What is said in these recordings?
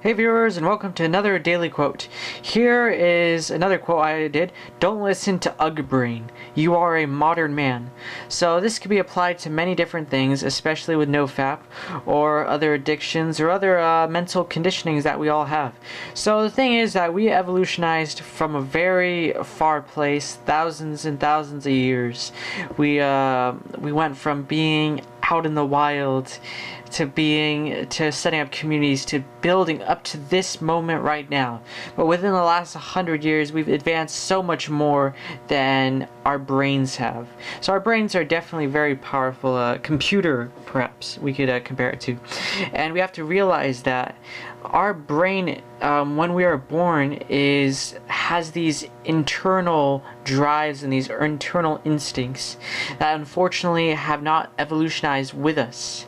Hey viewers, and welcome to another daily quote. Here is another quote I did. Don't listen to Ugg-Brain. You are a modern man. So this could be applied to many different things, especially with NoFap or other addictions or other mental conditionings that we all have. So the thing is that we evolutionized from a very far place, thousands and thousands of years. We went from being out in the wild to setting up communities to building up to this moment right now. But within the last 100 years, we've advanced so much more than our brains have. So our brains are definitely very powerful. Computer, perhaps we could compare it to. And we have to realize that our brain, when we are born, has these internal drives and these internal instincts that unfortunately have not evolutionized with us.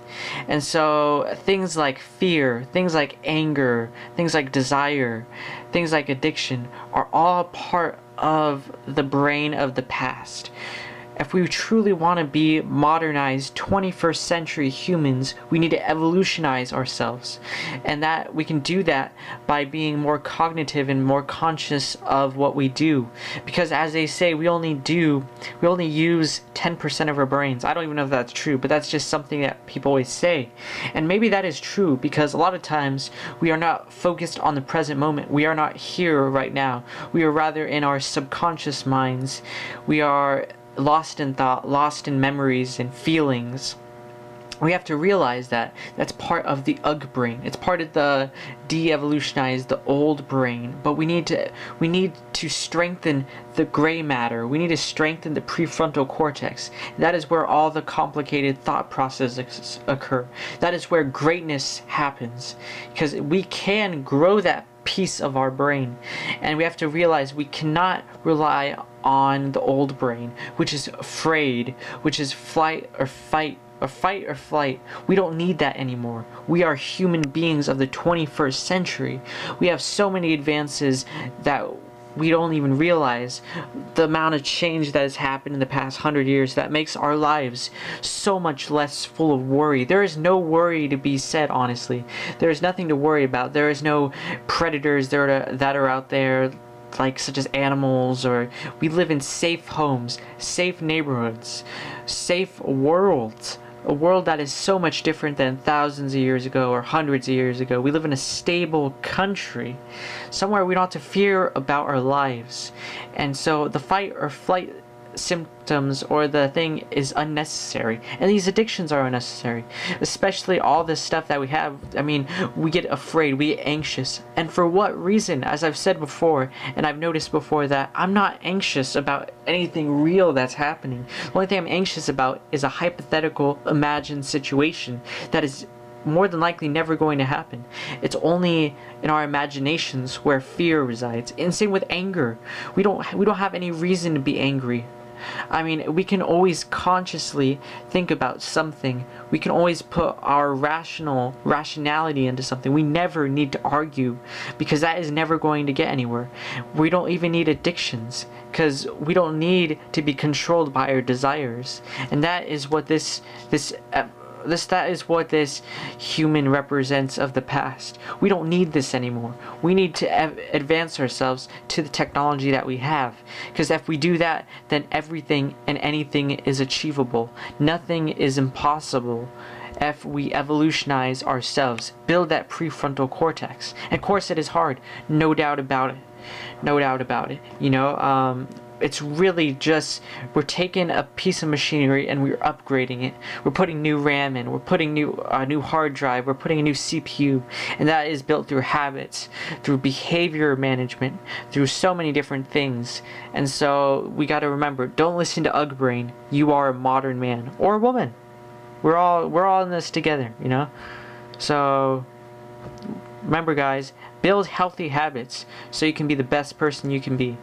And so things like fear, things like anger, things like desire, things like addiction are all part of the brain of the past. If we truly want to be modernized 21st century humans, we need to evolutionize ourselves. And that we can do that by being more cognitive and more conscious of what we do. Because as they say, we only use 10% of our brains. I don't even know if that's true, but that's just something that people always say. And maybe that is true because a lot of times we are not focused on the present moment. We are not here right now. We are rather in our subconscious minds. We are lost in thought, lost in memories and feelings. We have to realize that that's part of the Ugg-Brain. It's part of the de-evolutionized, the old brain. But we need to strengthen the gray matter. We need to strengthen the prefrontal cortex. That is where all the complicated thought processes occur. That is where greatness happens. Because we can grow that piece of our brain, and we have to realize we cannot rely on the old brain, which is afraid, which is fight or flight. We don't need that anymore. We are human beings of the 21st century. We have so many advances that we don't even realize the amount of change that has happened in the past 100 years that makes our lives so much less full of worry. There is no worry to be said, honestly. There is nothing to worry about. There is no predators that are out there, like such as animals, or we live in safe homes, safe neighborhoods, safe worlds. A world that is so much different than thousands of years ago or hundreds of years ago. We live in a stable country, somewhere we don't have to fear about our lives. And so the fight or flight symptoms or the thing is unnecessary, and these addictions are unnecessary, especially all this stuff that we have. I mean, we get afraid, we get anxious, and for what reason? As I've said before, and I've noticed before, that I'm not anxious about anything real that's happening. The only thing I'm anxious about is a hypothetical imagined situation that is more than likely never going to happen. It's only in our imaginations where fear resides. And same with anger. We don't have any reason to be angry. I mean, we can always consciously think about something. We can always put our rationality into something. We never need to argue, because that is never going to get anywhere. We don't even need addictions, because we don't need to be controlled by our desires. And that is what this human represents of the past. We don't need this anymore. We need to advance ourselves to the technology that we have, because if we do that, then everything and anything is achievable. Nothing is impossible if we evolutionize ourselves, build that prefrontal cortex. And of course it is hard, no doubt about it. It's really just, we're taking a piece of machinery and we're upgrading it. We're putting new RAM in, we're putting new hard drive, we're putting a new CPU, and that is built through habits, through behavior management, through so many different things. And so we got to remember, don't listen to Ugg-Brain. You are a modern man or woman. We're all in this together, So remember, guys, build healthy habits so you can be the best person you can be.